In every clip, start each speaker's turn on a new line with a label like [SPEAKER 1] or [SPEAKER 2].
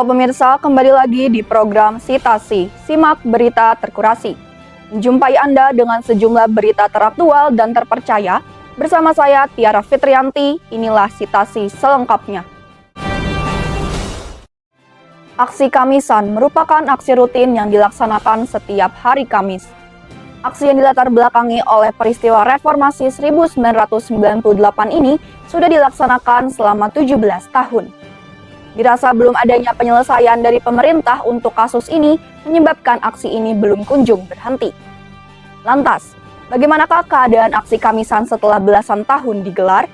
[SPEAKER 1] Halo pemirsa, kembali lagi di program Citasi. Simak berita terkurasi. Menjumpai Anda dengan sejumlah berita teraktual dan terpercaya. Bersama saya Tiara Fitrianti, inilah Citasi selengkapnya. Aksi Kamisan merupakan aksi rutin yang dilaksanakan setiap hari Kamis. Aksi yang dilatar belakangi oleh peristiwa reformasi 1998 ini sudah dilaksanakan selama 17 tahun. Dirasa belum adanya penyelesaian dari pemerintah untuk kasus ini menyebabkan aksi ini belum kunjung berhenti. Lantas, bagaimanakah keadaan aksi Kamisan setelah belasan tahun digelar?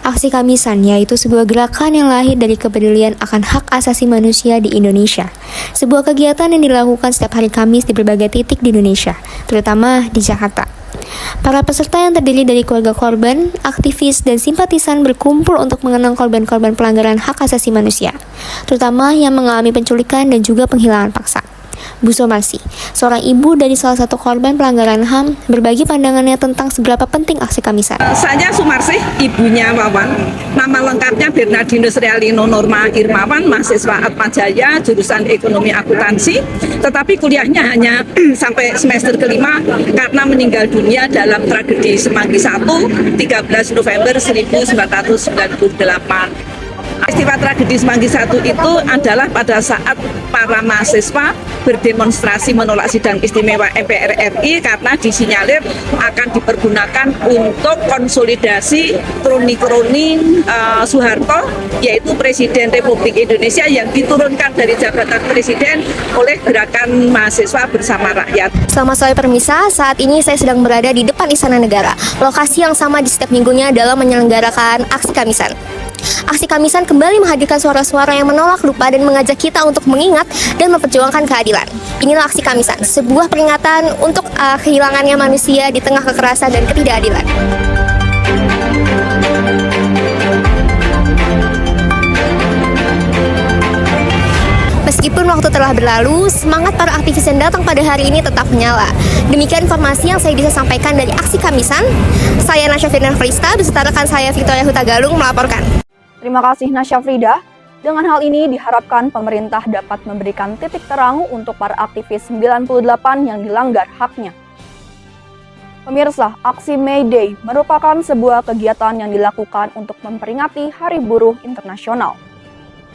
[SPEAKER 2] Aksi Kamisan yaitu sebuah gerakan yang lahir dari kepedulian akan hak asasi manusia di Indonesia. Sebuah kegiatan yang dilakukan setiap hari Kamis di berbagai titik di Indonesia, terutama di Jakarta. Para peserta yang terdiri dari keluarga korban, aktivis, dan simpatisan berkumpul untuk mengenang korban-korban pelanggaran hak asasi manusia, terutama yang mengalami penculikan dan juga penghilangan paksa. Bu Somarsi, seorang ibu dari salah satu korban pelanggaran HAM, berbagi pandangannya tentang seberapa penting aksi Kamisan.
[SPEAKER 3] Saya Sumarsi, ibunya Wawan. Nama lengkapnya Bernardinus Realino Norma Irmawan, mahasiswa Atmajaya, jurusan Ekonomi Akuntansi. Tetapi kuliahnya hanya sampai semester kelima karena meninggal dunia dalam tragedi Semanggi 1, 13 November 1998. Peristiwa tragedi Semanggi 1 itu adalah pada saat para mahasiswa berdemonstrasi menolak sidang istimewa MPR RI karena disinyalir akan dipergunakan untuk konsolidasi kroni-kroni Soeharto, yaitu Presiden Republik Indonesia yang diturunkan dari jabatan Presiden oleh Gerakan Mahasiswa Bersama Rakyat.
[SPEAKER 2] Selamat sore pemirsa, saat ini saya sedang berada di depan Istana Negara, lokasi yang sama di setiap minggunya dalam menyelenggarakan aksi Kamisan. Aksi Kamisan kembali menghadirkan suara-suara yang menolak lupa dan mengajak kita untuk mengingat dan memperjuangkan keadilan. Inilah aksi Kamisan, sebuah peringatan untuk kehilangannya manusia di tengah kekerasan dan ketidakadilan. Meskipun waktu telah berlalu, semangat para aktivis yang datang pada hari ini tetap menyala. Demikian informasi yang saya bisa sampaikan dari aksi Kamisan. Saya Nasya Firna Frista, beserta rekan saya Victoria Hutagalung melaporkan.
[SPEAKER 1] Terima kasih Nasya Frida. Dengan hal ini diharapkan pemerintah dapat memberikan titik terang untuk para aktivis 98 yang dilanggar haknya. Pemirsa, aksi May Day merupakan sebuah kegiatan yang dilakukan untuk memperingati Hari Buruh Internasional.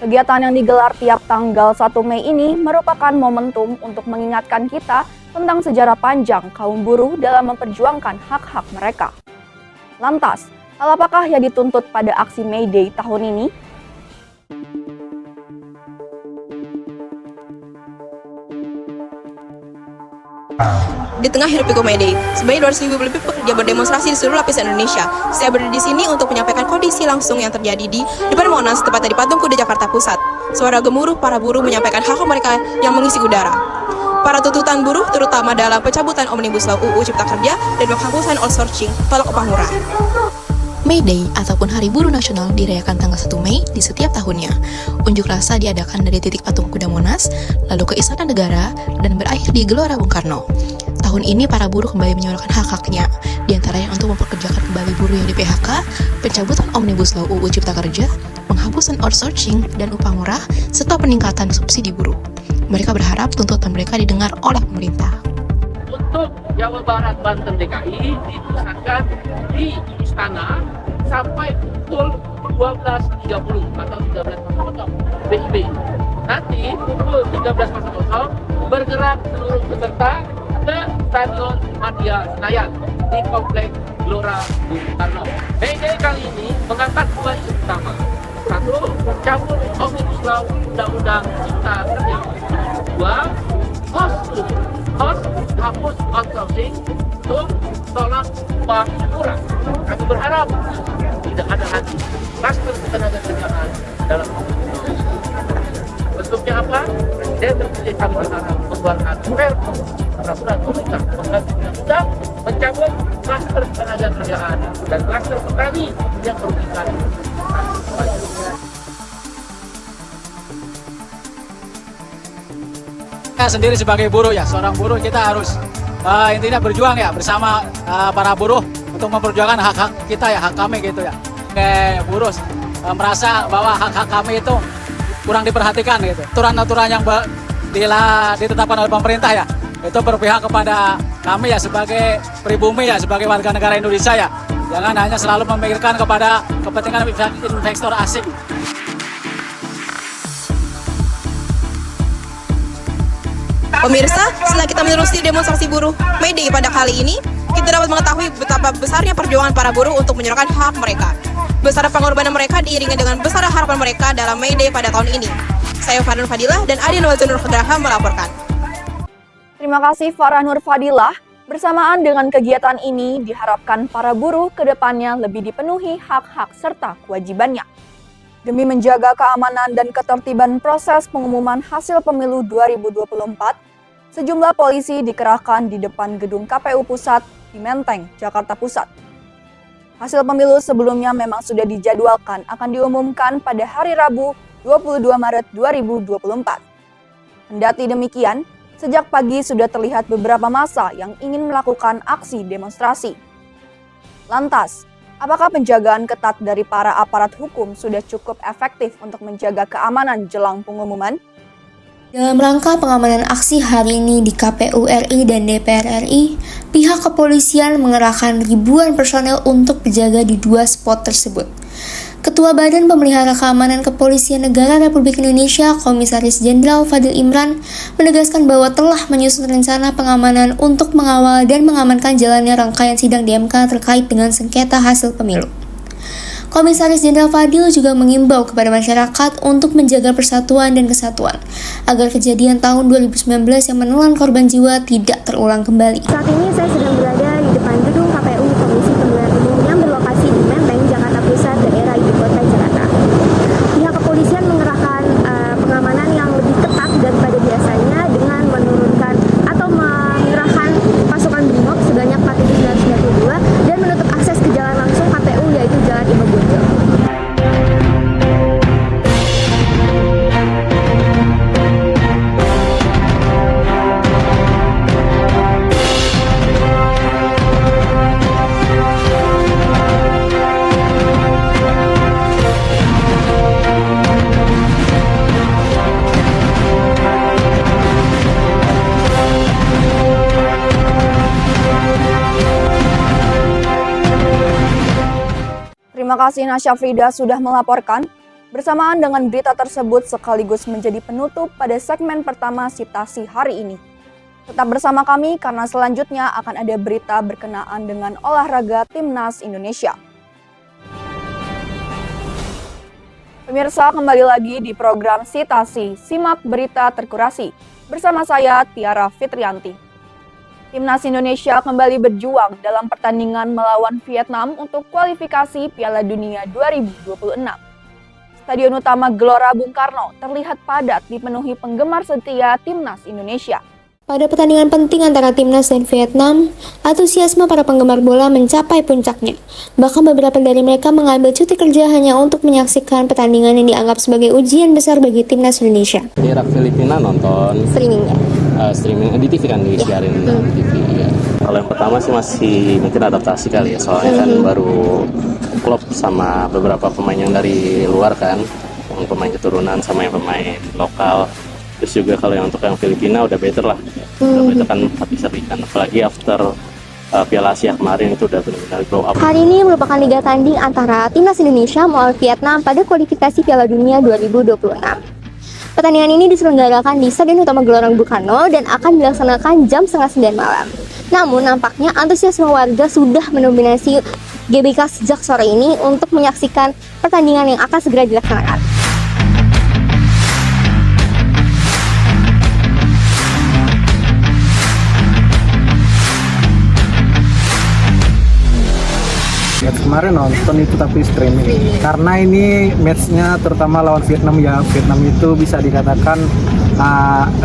[SPEAKER 1] Kegiatan yang digelar tiap tanggal 1 Mei ini merupakan momentum untuk mengingatkan kita tentang sejarah panjang kaum buruh dalam memperjuangkan hak-hak mereka. Lantas, hal apakah yang dituntut pada aksi May Day tahun ini?
[SPEAKER 4] Di tengah hiruk-pikuk May Day, sebanyak 200.000 lebih pekerja berdemonstrasi di seluruh lapisan Indonesia. Saya berada di sini untuk menyampaikan kondisi langsung yang terjadi di depan Monas, tepatnya di Patung Kuda Jakarta Pusat. Suara gemuruh para buruh menyampaikan hak mereka yang mengisi udara. Para tuntutan buruh terutama dalam pencabutan Omnibus Law UU Cipta Kerja dan penghapusan outsourcing tolak upah murah.
[SPEAKER 5] May Day ataupun Hari Buruh Nasional dirayakan tanggal 1 Mei di setiap tahunnya. Unjuk rasa diadakan dari titik Patung Kuda Monas, lalu ke Istana Negara, dan berakhir di Gelora Bung Karno. Tahun ini para buruh kembali menyuarakan hak-haknya, diantaranya untuk mempekerjakan kembali buruh yang di PHK, pencabutan Omnibus Law UU Cipta Kerja, penghapusan outsourcing dan upah murah, serta peningkatan subsidi buruh. Mereka berharap tuntutan mereka didengar oleh pemerintah.
[SPEAKER 6] Untuk Jawa Barat, Banten, DKI dipusatkan di Istana sampai pukul 12.30 atau 13.00 WIB. Nanti pukul 13.00 bergerak seluruh peserta ke Stadion Madia Senayan di Komplek Gelora Bung Karno. May Day kali ini mengangkat dua isu utama. Satu, mencabut Omnibus Law Undang-Undang Cipta Kerja. Dua, hapus outsourcing untuk tolak upah murah. Kami berharap tidak ada lagi klaster ketenaga kerjaan dalam bentuknya apa? Presiden terpilih kami berharap mengeluarkan peraturan pemerintah mengganti undang-undang mencabut klaster ketenaga kerjaan dan klaster petani yang merugikan.
[SPEAKER 7] Kita sendiri sebagai buruh ya, seorang buruh kita harus intinya berjuang ya bersama para buruh untuk memperjuangkan hak-hak kita ya, hak kami gitu ya. Kayak buruh merasa bahwa hak-hak kami itu kurang diperhatikan gitu. Aturan-aturan yang ditetapkan oleh pemerintah ya, itu berpihak kepada kami ya sebagai pribumi ya, sebagai warga negara Indonesia ya. Jangan hanya selalu memikirkan kepada kepentingan investor asing.
[SPEAKER 4] Pemirsa, setelah kita menerusi demonstrasi buruh May Day pada kali ini, kita dapat mengetahui betapa besarnya perjuangan para buruh untuk menyuarakan hak mereka. Besar pengorbanan mereka diiringi dengan besar harapan mereka dalam May Day pada tahun ini. Saya Farah Nur Fadilah dan Adi Nawazun Nurhadraha melaporkan.
[SPEAKER 1] Terima kasih Farah Nur Fadilah. Bersamaan dengan kegiatan ini, diharapkan para buruh ke depannya lebih dipenuhi hak-hak serta kewajibannya. Demi menjaga keamanan dan ketertiban proses pengumuman hasil pemilu 2024, sejumlah polisi dikerahkan di depan gedung KPU Pusat di Menteng, Jakarta Pusat. Hasil pemilu sebelumnya memang sudah dijadwalkan akan diumumkan pada hari Rabu 22 Maret 2024. Kendati demikian, sejak pagi sudah terlihat beberapa massa yang ingin melakukan aksi demonstrasi. Lantas, apakah penjagaan ketat dari para aparat hukum sudah cukup efektif untuk menjaga keamanan jelang pengumuman?
[SPEAKER 2] Dalam rangka pengamanan aksi hari ini di KPU RI dan DPR RI, pihak kepolisian mengerahkan ribuan personel untuk berjaga di dua spot tersebut. Ketua Badan Pemelihara Keamanan Kepolisian Negara Republik Indonesia, Komisaris Jenderal Fadil Imran, menegaskan bahwa telah menyusun rencana pengamanan untuk mengawal dan mengamankan jalannya rangkaian sidang di MK terkait dengan sengketa hasil pemilu. Komisaris Jenderal Fadil juga mengimbau kepada masyarakat untuk menjaga persatuan dan kesatuan, agar kejadian tahun 2019 yang menelan korban jiwa tidak terulang kembali.
[SPEAKER 8] Saat ini saya sedang berada di depan gedung KPU Komisi Pemilihan Umum yang berlokasi di Menteng, Jakarta Pusat, daerah Ibu Kota Jakarta. Pihak kepolisian mengerahkan pengamanan yang lebih ketat daripada biasanya dengan menurunkan atau mengerahkan pasukan BRIMOB sebanyak 4.992 dan menutup akses ke jalan langsung KPU yaitu Jalan Imam Bonjol.
[SPEAKER 1] Terima kasih Nasya Frida sudah melaporkan. Bersamaan dengan berita tersebut sekaligus menjadi penutup pada segmen pertama Sitasi hari ini. Tetap bersama kami karena selanjutnya akan ada berita berkenaan dengan olahraga Timnas Indonesia. Pemirsa, kembali lagi di program Sitasi, simak berita terkurasi. Bersama saya Tiara Fitrianti. Timnas Indonesia kembali berjuang dalam pertandingan melawan Vietnam untuk kualifikasi Piala Dunia 2026. Stadion utama Gelora Bung Karno terlihat padat dipenuhi penggemar setia Timnas Indonesia.
[SPEAKER 2] Pada pertandingan penting antara Timnas dan Vietnam, antusiasme para penggemar bola mencapai puncaknya. Bahkan beberapa dari mereka mengambil cuti kerja hanya untuk menyaksikan pertandingan yang dianggap sebagai ujian besar bagi Timnas Indonesia.
[SPEAKER 9] Di Irak Filipina nonton
[SPEAKER 2] Streamingnya?
[SPEAKER 9] Streaming di TV kan disiarin di TV ya. Kalau yang pertama sih masih mungkin adaptasi kali ya, soalnya kan baru klub sama beberapa pemain yang dari luar kan, yang pemain keturunan sama yang pemain lokal. Terus juga kalau yang untuk yang Filipina udah better lah, udah better kan tapi seri kan, apalagi after Piala Asia kemarin itu udah benar-benar grow up.
[SPEAKER 8] Hari ini merupakan liga tanding antara Timnas Indonesia melawan Vietnam pada kualifikasi Piala Dunia 2026. Pertandingan ini diselenggarakan di Stadion Utama Gelora Bung Karno dan akan dilaksanakan jam 8:30 malam. Namun nampaknya antusiasme warga sudah mendominasi GBK sejak sore ini untuk menyaksikan pertandingan yang akan segera dilaksanakan.
[SPEAKER 10] Match kemarin nonton itu tapi streaming. Karena ini matchnya terutama lawan Vietnam ya. Vietnam itu bisa dikatakan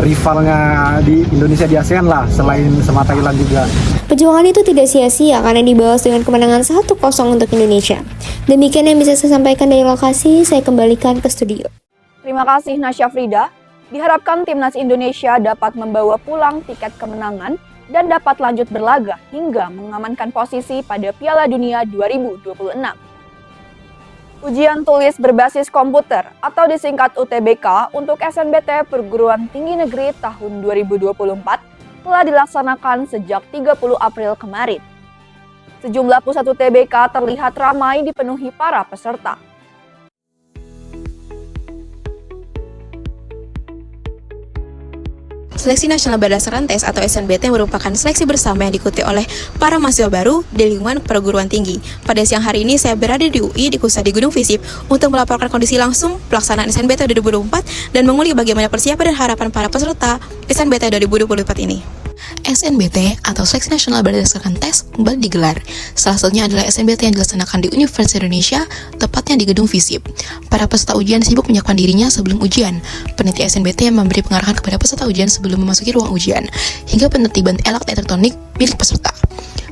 [SPEAKER 10] rivalnya di Indonesia di ASEAN lah, selain sama Thailand juga.
[SPEAKER 2] Perjuangan itu tidak sia-sia karena dibalas dengan kemenangan 1-0 untuk Indonesia. Demikian yang bisa saya sampaikan dari lokasi, saya kembalikan ke studio.
[SPEAKER 1] Terima kasih Nasya Frida. Diharapkan Timnas Indonesia dapat membawa pulang tiket kemenangan dan dapat lanjut berlaga hingga mengamankan posisi pada Piala Dunia 2026. Ujian tulis berbasis komputer atau disingkat UTBK untuk SNBT Perguruan Tinggi Negeri tahun 2024 telah dilaksanakan sejak 30 April kemarin. Sejumlah pusat UTBK terlihat ramai dipenuhi para peserta.
[SPEAKER 4] Seleksi Nasional Berdasarkan Tes atau SNBT merupakan seleksi bersama yang diikuti oleh para mahasiswa baru di lingkungan perguruan tinggi. Pada siang hari ini saya berada di UI di Gedung Visip untuk melaporkan kondisi langsung pelaksanaan SNBT 2024 dan mengulik bagaimana persiapan dan harapan para peserta SNBT 2024 ini.
[SPEAKER 5] SNBT atau Seleksi Nasional Berdasarkan Tes kembali digelar. Salah satunya adalah SNBT yang dilaksanakan di Universitas Indonesia, tepatnya di Gedung Visip. Para peserta ujian sibuk menyiapkan dirinya sebelum ujian. Panitia SNBT yang memberi pengarahan kepada peserta ujian sebelum memasuki ruang ujian, hingga penertiban alat elektronik milik peserta.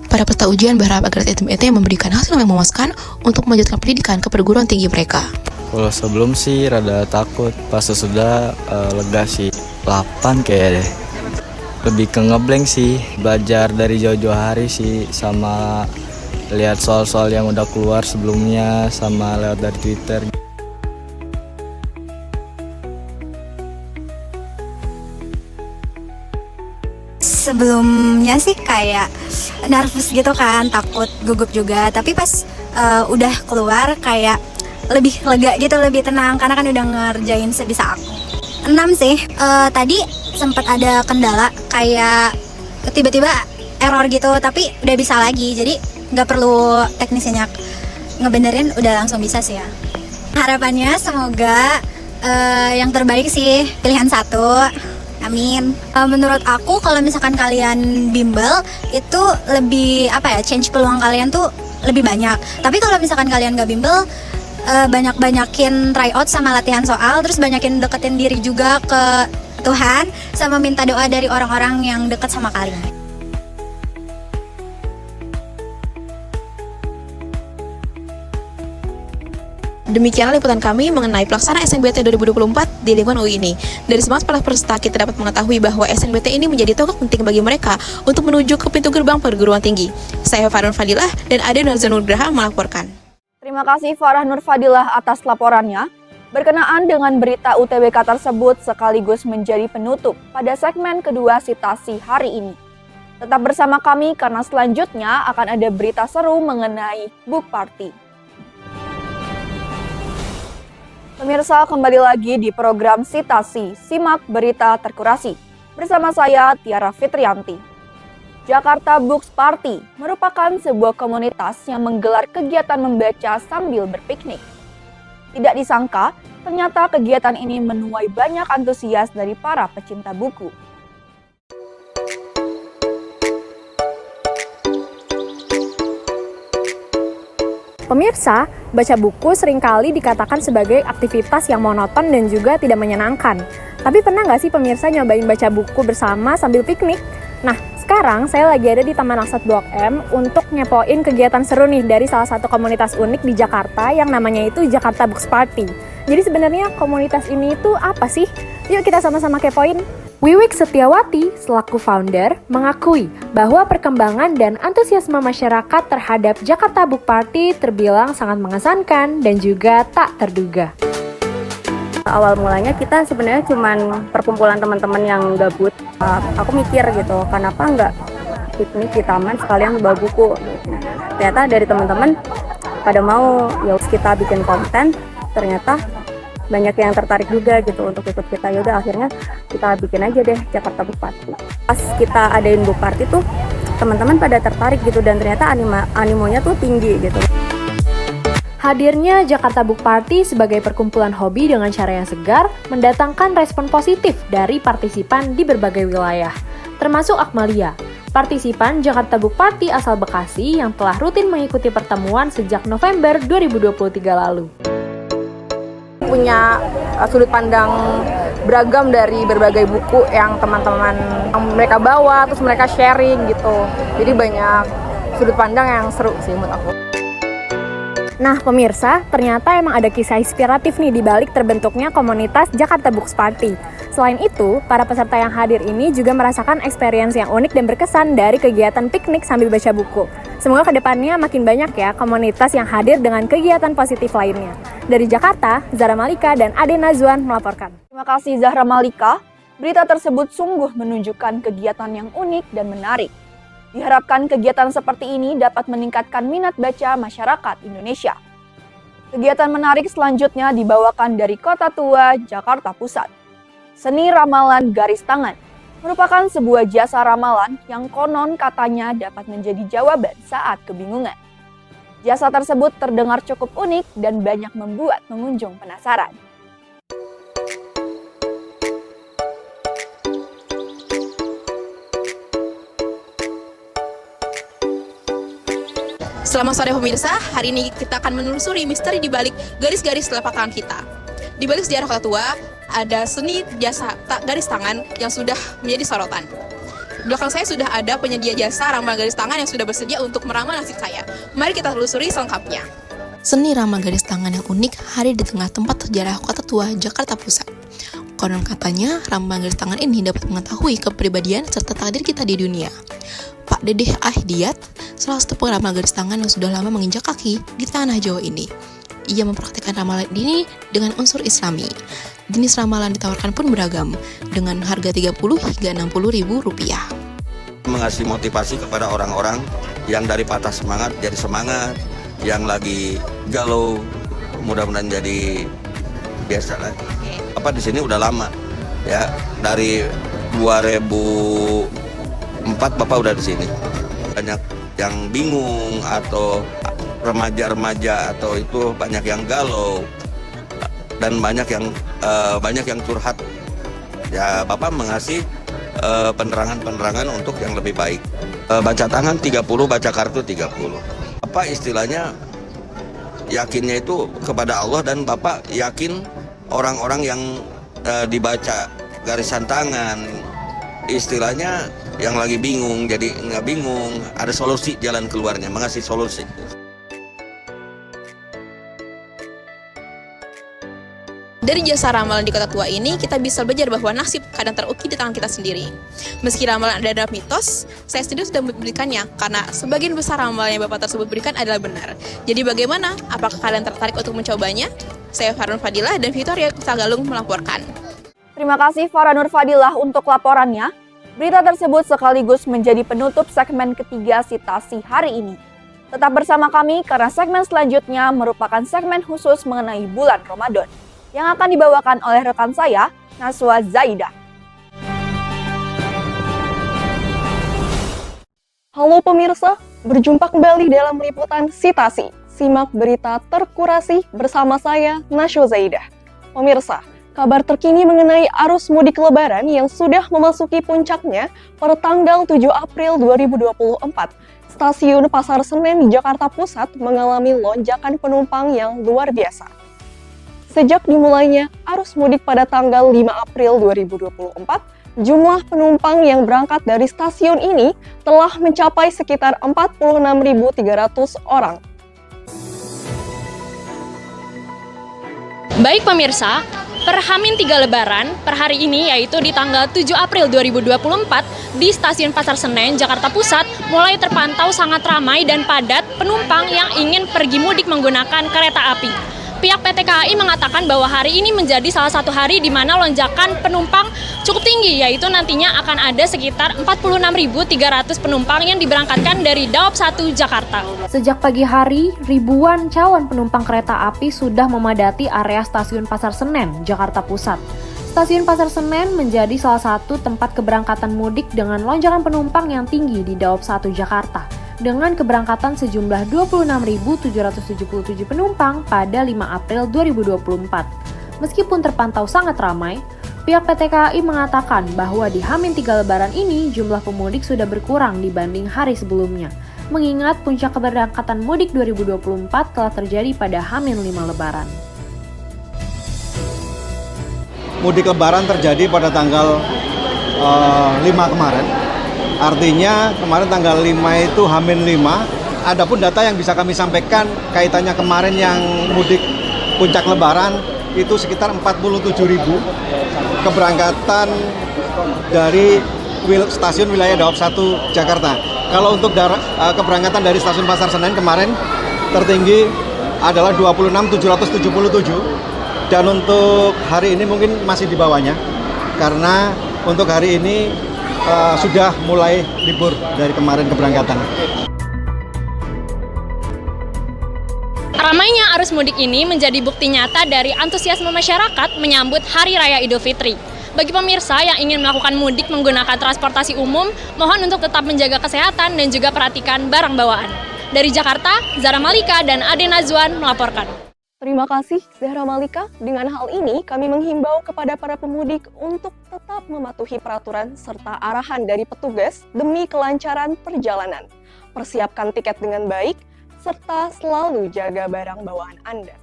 [SPEAKER 5] Para peserta ujian berharap agar SNBT memberikan hasil yang memuaskan untuk melanjutkan pendidikan ke perguruan tinggi mereka.
[SPEAKER 11] Kalau sebelum sih rada takut, pas sesudah lega sih. 8 kayak deh. Lebih ke ngeblank sih, belajar dari jauh-jauh hari sih, sama lihat soal-soal yang udah keluar sebelumnya, sama lewat dari Twitter.
[SPEAKER 12] Sebelumnya sih kayak nervous gitu kan, takut, gugup juga, tapi pas udah keluar kayak lebih lega gitu, lebih tenang karena kan udah ngerjain sebisa aku. 6 sih, tadi sempat ada kendala kayak tiba-tiba error gitu, tapi udah bisa lagi, jadi nggak perlu teknisnya ngebenerin, udah langsung bisa sih ya. Harapannya semoga yang terbaik sih, pilihan 1. Amin. Menurut aku kalau misalkan kalian bimbel itu lebih change peluang kalian tuh lebih banyak. Tapi kalau misalkan kalian nggak bimbel, banyakin tryout sama latihan soal, terus banyakin deketin diri juga ke Tuhan, sama minta doa dari orang-orang yang dekat sama kalian.
[SPEAKER 4] Demikianlah liputan kami mengenai pelaksanaan SNBT 2024 di lingkungan UI ini. Dari semangat para peserta, kita dapat mengetahui bahwa SNBT ini menjadi tonggak penting bagi mereka untuk menuju ke pintu gerbang perguruan tinggi. Saya Farah Nur Fadilah dan Ade Nazanul Graha melaporkan.
[SPEAKER 1] Terima kasih Farah Nur Fadilah atas laporannya. Berkenaan dengan berita UTBK tersebut sekaligus menjadi penutup pada segmen kedua Sitasi hari ini. Tetap bersama kami karena selanjutnya akan ada berita seru mengenai book party. Pemirsa, kembali lagi di program Sitasi, simak berita terkurasi. Bersama saya Tiara Fitrianti. Jakarta Books Party merupakan sebuah komunitas yang menggelar kegiatan membaca sambil berpiknik. Tidak disangka, ternyata kegiatan ini menuai banyak antusias dari para pecinta buku.
[SPEAKER 13] Pemirsa, baca buku seringkali dikatakan sebagai aktivitas yang monoton dan juga tidak menyenangkan. Tapi pernah nggak sih pemirsa nyobain baca buku bersama sambil piknik? Nah, sekarang saya lagi ada di Taman Aksat Blok M untuk ngepoin kegiatan seru nih dari salah satu komunitas unik di Jakarta yang namanya itu Jakarta Books Party. Jadi sebenarnya komunitas ini itu apa sih? Yuk kita sama-sama kepoin. Wiwik Setiawati selaku founder mengakui bahwa perkembangan dan antusiasme masyarakat terhadap Jakarta Book Party terbilang sangat mengesankan dan juga tak terduga.
[SPEAKER 14] Awal mulanya kita sebenarnya cuman perkumpulan teman-teman yang gabut. Aku mikir gitu, kenapa nggak piknik di taman sekalian bawa buku. Ternyata dari teman-teman pada mau ya kita bikin konten, ternyata banyak yang tertarik juga gitu untuk ikut kita. Yaudah akhirnya kita bikin aja deh Jakarta Book Party. Pas kita adain book party tuh teman-teman pada tertarik gitu dan ternyata animonya tuh tinggi gitu.
[SPEAKER 13] Hadirnya Jakarta Book Party sebagai perkumpulan hobi dengan cara yang segar mendatangkan respon positif dari partisipan di berbagai wilayah, termasuk Akmalia, partisipan Jakarta Book Party asal Bekasi yang telah rutin mengikuti pertemuan sejak November 2023 lalu.
[SPEAKER 15] Punya sudut pandang beragam dari berbagai buku yang teman-teman mereka bawa, terus mereka sharing gitu. Jadi banyak sudut pandang yang seru sih menurut aku.
[SPEAKER 13] Nah pemirsa, ternyata emang ada kisah inspiratif nih di balik terbentuknya komunitas Jakarta Books Party. Selain itu, para peserta yang hadir ini juga merasakan experience yang unik dan berkesan dari kegiatan piknik sambil baca buku. Semoga kedepannya makin banyak ya komunitas yang hadir dengan kegiatan positif lainnya. Dari Jakarta, Zahra Malika dan Ade Nazwan melaporkan.
[SPEAKER 1] Terima kasih Zahra Malika. Berita tersebut sungguh menunjukkan kegiatan yang unik dan menarik. Diharapkan kegiatan seperti ini dapat meningkatkan minat baca masyarakat Indonesia. Kegiatan menarik selanjutnya dibawakan dari Kota Tua, Jakarta Pusat. Seni ramalan garis tangan merupakan sebuah jasa ramalan yang konon katanya dapat menjadi jawaban saat kebingungan. Jasa tersebut terdengar cukup unik dan banyak membuat pengunjung penasaran.
[SPEAKER 4] Selamat sore pemirsa, hari ini kita akan menelusuri misteri di balik garis-garis telapak tangan kita. Di balik sejarah Kota Tua, ada seni jasa garis tangan yang sudah menjadi sorotan. Di belakang saya sudah ada penyedia jasa ramal garis tangan yang sudah bersedia untuk meramal nasib saya. Mari kita telusuri selengkapnya.
[SPEAKER 5] Seni ramal garis tangan yang unik hadir di tengah tempat sejarah Kota Tua, Jakarta Pusat. Konon katanya, ramal garis tangan ini dapat mengetahui kepribadian serta takdir kita di dunia. Pak Dedeh Ahdiat, salah satu peramal garis tangan yang sudah lama menginjak kaki di tanah Jawa ini. Ia mempraktikkan ramalan ini dengan unsur Islami. Jenis ramalan ditawarkan pun beragam, dengan harga 30 hingga 60 ribu rupiah.
[SPEAKER 16] Mengasih motivasi kepada orang-orang yang dari patah semangat jadi semangat, yang lagi galau mudah-mudahan jadi biasa lagi. Apa di sini udah lama ya, dari 2004 Bapak udah di sini. Banyak yang bingung atau remaja-remaja atau itu banyak yang galau dan banyak yang curhat. Ya Bapak mengasih penerangan-penerangan untuk yang lebih baik. Baca tangan 30, baca kartu 30. Apa istilahnya, yakinnya itu kepada Allah, dan Bapak yakin orang-orang yang dibaca garisan tangan, istilahnya yang lagi bingung jadi nggak bingung, ada solusi, jalan keluarnya, mengasih solusi.
[SPEAKER 4] Dari jasa ramalan di Kota Tua ini, kita bisa belajar bahwa nasib kadang terukir di tangan kita sendiri. Meski ramalan ada mitos, saya sendiri sudah memberikannya karena sebagian besar ramalan yang Bapak tersebut berikan adalah benar. Jadi bagaimana? Apakah kalian tertarik untuk mencobanya? Saya Farah Nur Fadilah dan Victoria Sagalung melaporkan.
[SPEAKER 1] Terima kasih Farah Nur Fadilah untuk laporannya. Berita tersebut sekaligus menjadi penutup segmen ketiga Citasi hari ini. Tetap bersama kami karena segmen selanjutnya merupakan segmen khusus mengenai bulan Ramadan yang akan dibawakan oleh rekan saya, Naswa Zaidah.
[SPEAKER 17] Halo pemirsa, berjumpa kembali dalam liputan Citasi. Simak berita terkurasi bersama saya, Naswa Zaidah. Pemirsa, kabar terkini mengenai arus mudik lebaran yang sudah memasuki puncaknya pada tanggal 7 April 2024. Stasiun Pasar Senen di Jakarta Pusat mengalami lonjakan penumpang yang luar biasa. Sejak dimulainya arus mudik pada tanggal 5 April 2024, jumlah penumpang yang berangkat dari stasiun ini telah mencapai sekitar 46.300 orang.
[SPEAKER 18] Baik pemirsa, per H-3 Lebaran, per hari ini yaitu di tanggal 7 April 2024, di Stasiun Pasar Senen, Jakarta Pusat, mulai terpantau sangat ramai dan padat penumpang yang ingin pergi mudik menggunakan kereta api. Pihak PT KAI mengatakan bahwa hari ini menjadi salah satu hari di mana lonjakan penumpang cukup tinggi, yaitu nantinya akan ada sekitar 46.300 penumpang yang diberangkatkan dari Daop 1 Jakarta.
[SPEAKER 13] Sejak pagi hari, ribuan calon penumpang kereta api sudah memadati area Stasiun Pasar Senen, Jakarta Pusat. Stasiun Pasar Senen menjadi salah satu tempat keberangkatan mudik dengan lonjakan penumpang yang tinggi di Daop 1 Jakarta, dengan keberangkatan sejumlah 26.777 penumpang pada 5 April 2024. Meskipun terpantau sangat ramai, pihak PT KAI mengatakan bahwa di H-3 Lebaran ini jumlah pemudik sudah berkurang dibanding hari sebelumnya, mengingat puncak keberangkatan mudik 2024 telah terjadi pada H-5 Lebaran.
[SPEAKER 19] Mudik Lebaran terjadi pada tanggal 5 kemarin. Artinya kemarin tanggal 5 itu H-5. Adapun data yang bisa kami sampaikan kaitannya kemarin yang mudik puncak Lebaran itu sekitar 47.000 keberangkatan dari stasiun wilayah Daop 1 Jakarta. Kalau untuk keberangkatan dari stasiun Pasar Senen kemarin tertinggi adalah 26.777, dan untuk hari ini mungkin masih di bawahnya karena untuk hari ini sudah mulai libur dari kemarin keberangkatan.
[SPEAKER 18] Ramainya arus mudik ini menjadi bukti nyata dari antusiasme masyarakat menyambut Hari Raya Idul Fitri. Bagi pemirsa yang ingin melakukan mudik menggunakan transportasi umum, mohon untuk tetap menjaga kesehatan dan juga perhatikan barang bawaan. Dari Jakarta, Zahra Malika dan Ade Nazwan melaporkan.
[SPEAKER 17] Terima kasih Zahra Malika. Dengan hal ini kami menghimbau kepada para pemudik untuk tetap mematuhi peraturan serta arahan dari petugas demi kelancaran perjalanan. Persiapkan tiket dengan baik serta selalu jaga barang bawaan Anda.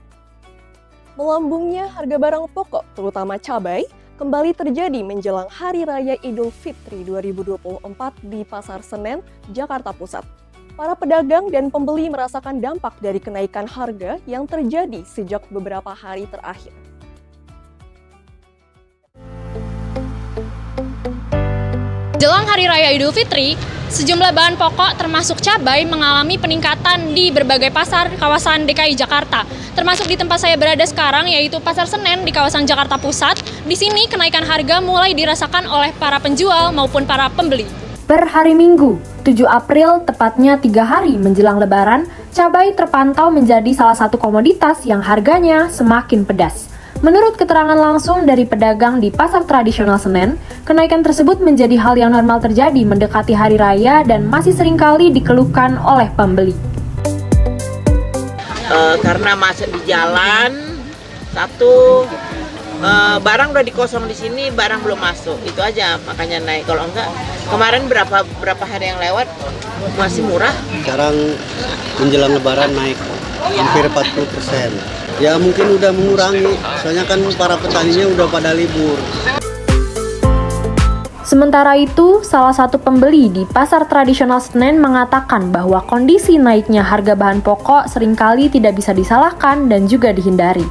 [SPEAKER 17] Melambungnya harga barang pokok terutama cabai kembali terjadi menjelang Hari Raya Idul Fitri 2024 di Pasar Senen, Jakarta Pusat. Para pedagang dan pembeli merasakan dampak dari kenaikan harga yang terjadi sejak beberapa hari terakhir.
[SPEAKER 18] Jelang Hari Raya Idul Fitri, sejumlah bahan pokok termasuk cabai mengalami peningkatan di berbagai pasar kawasan DKI Jakarta. Termasuk di tempat saya berada sekarang, yaitu Pasar Senen di kawasan Jakarta Pusat. Di sini kenaikan harga mulai dirasakan oleh para penjual maupun para pembeli.
[SPEAKER 13] Per hari Minggu, 7 April, tepatnya 3 hari menjelang Lebaran, cabai terpantau menjadi salah satu komoditas yang harganya semakin pedas. Menurut keterangan langsung dari pedagang di Pasar Tradisional Senen, kenaikan tersebut menjadi hal yang normal terjadi mendekati Hari Raya dan masih seringkali dikeluhkan oleh pembeli.
[SPEAKER 20] Karena masuk di jalan, satu barang udah dikosong di sini, barang belum masuk, itu aja makanya naik. Kalau enggak, kemarin berapa hari yang lewat masih murah.
[SPEAKER 21] Sekarang menjelang Lebaran naik hampir 40%. Ya mungkin udah mengurangi, soalnya kan para petaninya udah pada libur.
[SPEAKER 13] Sementara itu, salah satu pembeli di Pasar Tradisional Senen mengatakan bahwa kondisi naiknya harga bahan pokok seringkali tidak bisa disalahkan dan juga dihindari.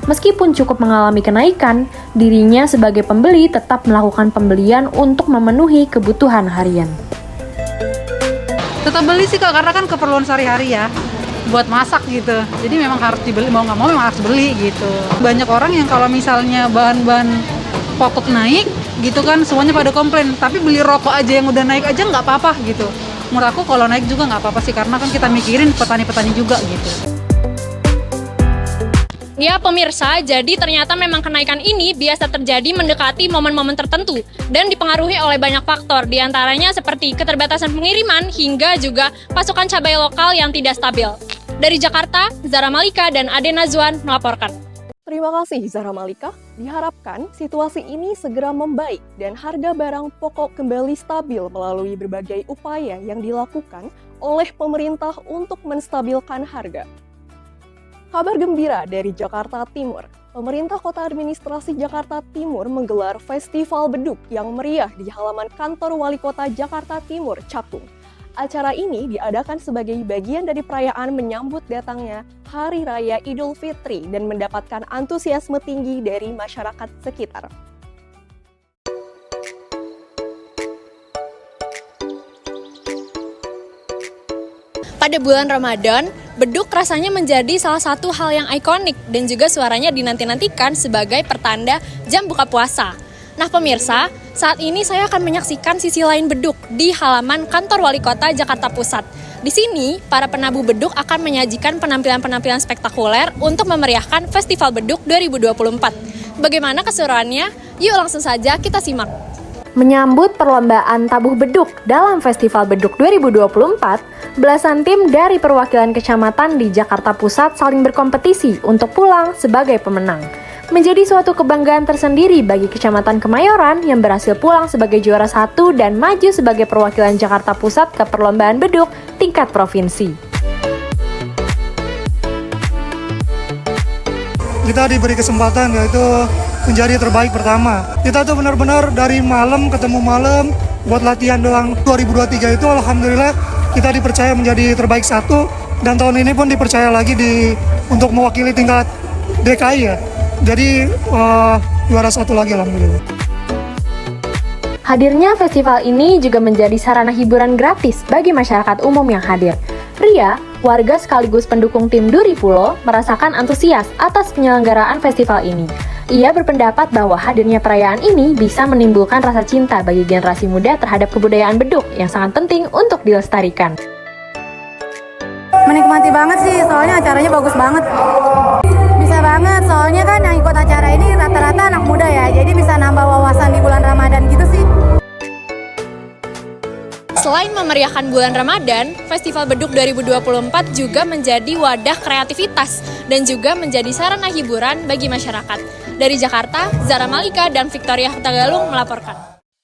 [SPEAKER 13] Meskipun cukup mengalami kenaikan, dirinya sebagai pembeli tetap melakukan pembelian untuk memenuhi kebutuhan harian.
[SPEAKER 22] Tetap beli sih Kak, karena kan keperluan sehari-hari ya, buat masak gitu. Jadi memang harus dibeli, mau nggak mau memang harus beli gitu. Banyak orang yang kalau misalnya bahan-bahan pokok naik gitu kan, semuanya pada komplain. Tapi beli rokok aja yang udah naik aja nggak apa-apa gitu. Menurut aku kalau naik juga nggak apa-apa sih, karena kan kita mikirin petani-petani juga gitu.
[SPEAKER 18] Ya pemirsa, jadi ternyata memang kenaikan ini biasa terjadi mendekati momen-momen tertentu dan dipengaruhi oleh banyak faktor, diantaranya seperti keterbatasan pengiriman hingga juga pasokan cabai lokal yang tidak stabil. Dari Jakarta, Zahra Malika dan Ade Nazwan melaporkan.
[SPEAKER 17] Terima kasih Zahra Malika. Diharapkan situasi ini segera membaik dan harga barang pokok kembali stabil melalui berbagai upaya yang dilakukan oleh pemerintah untuk menstabilkan harga. Kabar gembira dari Jakarta Timur. Pemerintah Kota Administrasi Jakarta Timur menggelar Festival Beduk yang meriah di halaman kantor Wali Kota Jakarta Timur, Cakung. Acara ini diadakan sebagai bagian dari perayaan menyambut datangnya Hari Raya Idul Fitri dan mendapatkan antusiasme tinggi dari masyarakat sekitar.
[SPEAKER 18] Pada bulan Ramadan, beduk rasanya menjadi salah satu hal yang ikonik dan juga suaranya dinanti-nantikan sebagai pertanda jam buka puasa. Nah pemirsa, saat ini saya akan menyaksikan sisi lain beduk di halaman kantor Wali Kota Jakarta Pusat. Di sini, para penabuh beduk akan menyajikan penampilan-penampilan spektakuler untuk memeriahkan Festival Beduk 2024. Bagaimana keseruannya? Yuk langsung saja kita simak.
[SPEAKER 13] Menyambut perlombaan tabuh beduk dalam Festival Beduk 2024, belasan tim dari perwakilan kecamatan di Jakarta Pusat saling berkompetisi untuk pulang sebagai pemenang. Menjadi suatu kebanggaan tersendiri bagi Kecamatan Kemayoran yang berhasil pulang sebagai juara 1 dan maju sebagai perwakilan Jakarta Pusat ke perlombaan beduk tingkat provinsi.
[SPEAKER 23] Kita diberi kesempatan yaitu menjadi terbaik pertama. Kita tuh benar-benar dari malam ketemu malam buat latihan doang. 2023 itu alhamdulillah kita dipercaya menjadi terbaik 1 dan tahun ini pun dipercaya lagi untuk mewakili tingkat DKI ya. Jadi juara 1 lagi alhamdulillah.
[SPEAKER 13] Hadirnya festival ini juga menjadi sarana hiburan gratis bagi masyarakat umum yang hadir. Ria, warga sekaligus pendukung tim Duri Pulo, merasakan antusias atas penyelenggaraan festival ini. Ia berpendapat bahwa hadirnya perayaan ini bisa menimbulkan rasa cinta bagi generasi muda terhadap kebudayaan beduk yang sangat penting untuk dilestarikan.
[SPEAKER 3] Menikmati banget sih, soalnya acaranya bagus banget. Bisa banget, soalnya kan yang ikut acara ini rata-rata anak muda ya, jadi bisa nambah wawasan di bulan Ramadan gitu sih.
[SPEAKER 18] Selain memeriahkan bulan Ramadan, Festival Beduk 2024 juga menjadi wadah kreativitas dan juga menjadi sarana hiburan bagi masyarakat. Dari Jakarta, Zahra Malika dan Victoria Hutagalung melaporkan.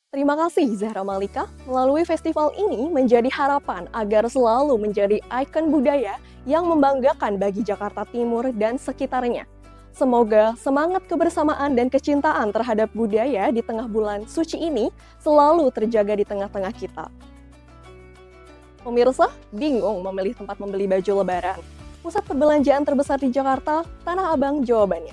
[SPEAKER 17] Terima kasih Zahra Malika. Melalui festival ini menjadi harapan agar selalu menjadi ikon budaya yang membanggakan bagi Jakarta Timur dan sekitarnya. Semoga semangat kebersamaan dan kecintaan terhadap budaya di tengah bulan suci ini selalu terjaga di tengah-tengah kita. Pemirsa, bingung memilih tempat membeli baju lebaran? Pusat perbelanjaan terbesar di Jakarta, Tanah Abang jawabannya.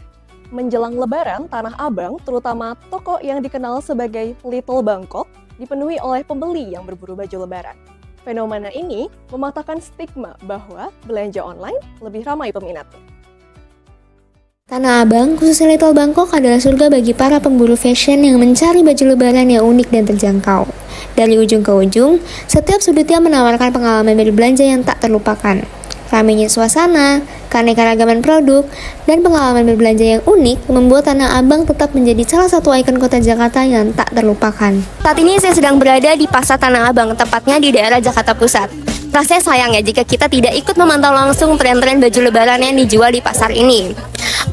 [SPEAKER 17] Menjelang lebaran, Tanah Abang, terutama toko yang dikenal sebagai Little Bangkok, dipenuhi oleh pembeli yang berburu baju lebaran. Fenomena ini mematahkan stigma bahwa belanja online lebih ramai peminatnya.
[SPEAKER 2] Tanah Abang, khususnya Little Bangkok, adalah surga bagi para pemburu fashion yang mencari baju lebaran yang unik dan terjangkau. Dari ujung ke ujung, setiap sudutnya menawarkan pengalaman berbelanja yang tak terlupakan. Ramainya suasana, keanekaragaman produk, dan pengalaman berbelanja yang unik membuat Tanah Abang tetap menjadi salah satu ikon kota Jakarta yang tak terlupakan. Saat ini saya sedang berada di Pasar Tanah Abang, tepatnya di daerah Jakarta Pusat. Rasanya sayang ya jika kita tidak ikut memantau langsung tren-tren baju lebaran yang dijual di pasar ini.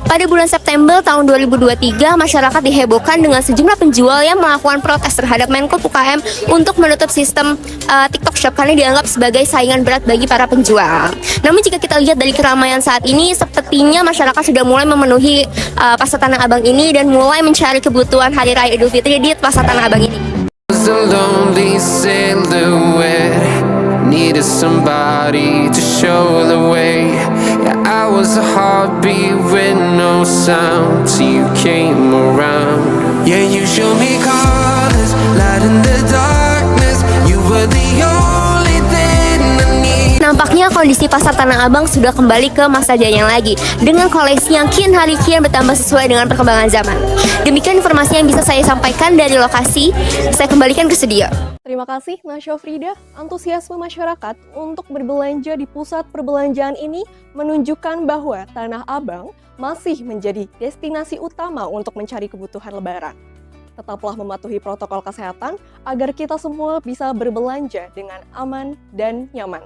[SPEAKER 2] Pada bulan September tahun 2023, masyarakat dihebohkan dengan sejumlah penjual yang melakukan protes terhadap Menko UKM untuk menutup sistem TikTok Shop karena dianggap sebagai saingan berat bagi para penjual. Namun jika kita lihat dari keramaian saat ini, sepertinya masyarakat sudah mulai memenuhi Pasar Tanah Abang ini dan mulai mencari kebutuhan Hari Raya Idul Fitri di Pasar Tanah Abang ini.
[SPEAKER 6] Needed somebody to show the way. Yeah, I was a heartbeat with no sound till you came around. Yeah, you showed me colors, light in the darkness. You were the only thing I need.
[SPEAKER 2] Nampaknya kondisi Pasar Tanah Abang sudah kembali ke masa jayanya lagi, dengan koleksi yang kian hari kian bertambah sesuai dengan perkembangan zaman. Demikian informasi yang bisa saya sampaikan dari lokasi. Saya kembalikan ke studio.
[SPEAKER 17] Terima kasih Nasya Frida. Antusiasme masyarakat untuk berbelanja di pusat perbelanjaan ini menunjukkan bahwa Tanah Abang masih menjadi destinasi utama untuk mencari kebutuhan lebaran. Tetaplah mematuhi protokol kesehatan agar kita semua bisa berbelanja dengan aman dan nyaman.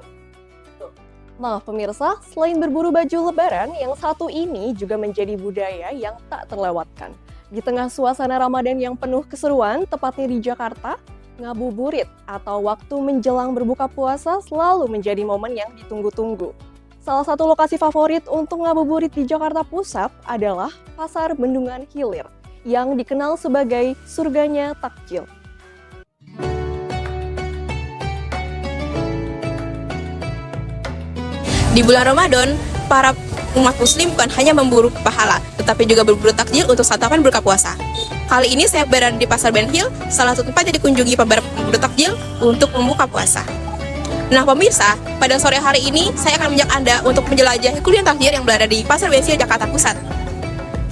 [SPEAKER 17] Nah pemirsa, selain berburu baju lebaran, yang satu ini juga menjadi budaya yang tak terlewatkan. Di tengah suasana Ramadan yang penuh keseruan, tepatnya di Jakarta, ngabuburit atau waktu menjelang berbuka puasa selalu menjadi momen yang ditunggu-tunggu. Salah satu lokasi favorit untuk ngabuburit di Jakarta Pusat adalah Pasar Bendungan Hilir, yang dikenal sebagai surganya takjil.
[SPEAKER 4] Di bulan Ramadan, para umat muslim bukan hanya memburu pahala, tetapi juga berburu takjil untuk santapan berbuka puasa. Kali ini saya berada di Pasar Ben Hill, salah satu tempat yang dikunjungi para pemburu takjil untuk membuka puasa. Nah pemirsa, pada sore hari ini saya akan mengajak Anda untuk menjelajahi kuliner takjil yang berada di Pasar Ben Hill, Jakarta Pusat.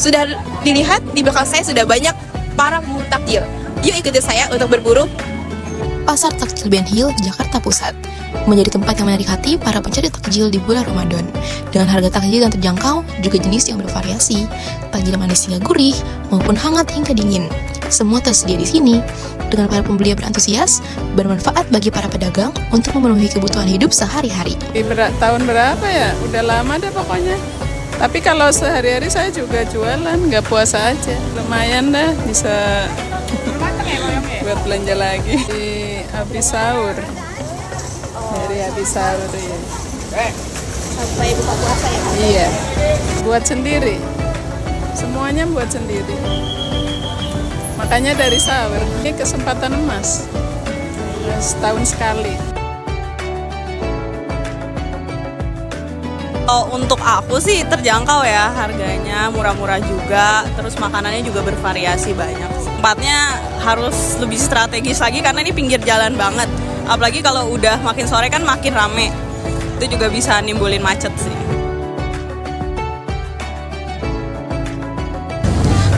[SPEAKER 4] Sudah dilihat di belakang saya sudah banyak para pemburu takjil. Yuk ikuti saya untuk berburu.
[SPEAKER 5] Pasar Takjil Ben Hill, Jakarta Pusat menjadi tempat yang menarik hati para pencari takjil di bulan Ramadan. Dengan harga takjil yang terjangkau, juga jenis yang bervariasi, takjil manis hingga gurih, maupun hangat hingga dingin. Semua tersedia di sini. Dengan para pembeli yang berantusias, bermanfaat bagi para pedagang untuk memenuhi kebutuhan hidup sehari-hari.
[SPEAKER 7] Tahun berapa ya? Udah lama deh pokoknya. Tapi kalau sehari-hari saya juga jualan, nggak puasa aja. Lumayan dah, bisa buat belanja lagi. Habis sahur. Dari habis sahur ya.
[SPEAKER 4] Sampai buka puasa ya?
[SPEAKER 7] Iya. Buat sendiri. Semuanya buat sendiri. Makanya dari sahur. Ini kesempatan emas. Setahun sekali.
[SPEAKER 24] Untuk aku sih terjangkau ya, harganya murah-murah juga, terus makanannya juga bervariasi banyak.
[SPEAKER 8] tempatnya harus lebih strategis lagi karena ini pinggir jalan banget. Apalagi kalau udah makin sore kan makin rame. Itu juga bisa nimbulin macet sih.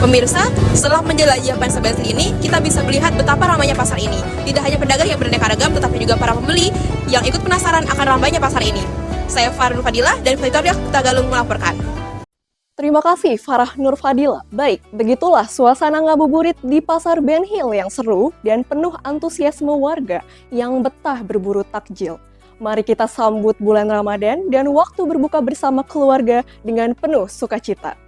[SPEAKER 4] Pemirsa, setelah menjelajahi pasar Bensil ini, kita bisa melihat betapa ramainya pasar ini. Tidak hanya pedagang yang beraneka ragam, tetapi juga para pembeli yang ikut penasaran akan ramainya pasar ini. Saya Farah Nur Fadilah dari Pelitaria Tagalung melaporkan.
[SPEAKER 17] Terima kasih Farah Nur Fadilah. Baik, begitulah suasana ngabuburit di Pasar Ben Hill yang seru dan penuh antusiasme warga yang betah berburu takjil. Mari kita sambut bulan Ramadan dan waktu berbuka bersama keluarga dengan penuh sukacita.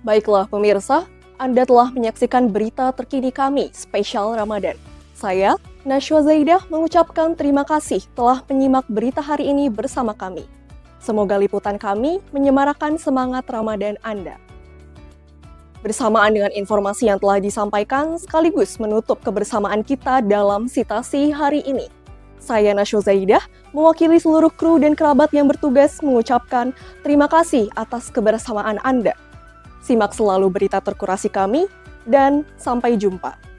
[SPEAKER 17] Baiklah pemirsa, Anda telah menyaksikan berita terkini kami spesial Ramadan. Saya, Nashwa Zaidah, mengucapkan terima kasih telah menyimak berita hari ini bersama kami. Semoga liputan kami menyemarakan semangat Ramadan Anda. Bersamaan dengan informasi yang telah disampaikan, sekaligus menutup kebersamaan kita dalam Sitasi hari ini. Saya Nashwa Zaidah, mewakili seluruh kru dan kerabat yang bertugas mengucapkan terima kasih atas kebersamaan Anda. Simak selalu berita terkurasi kami, dan sampai jumpa.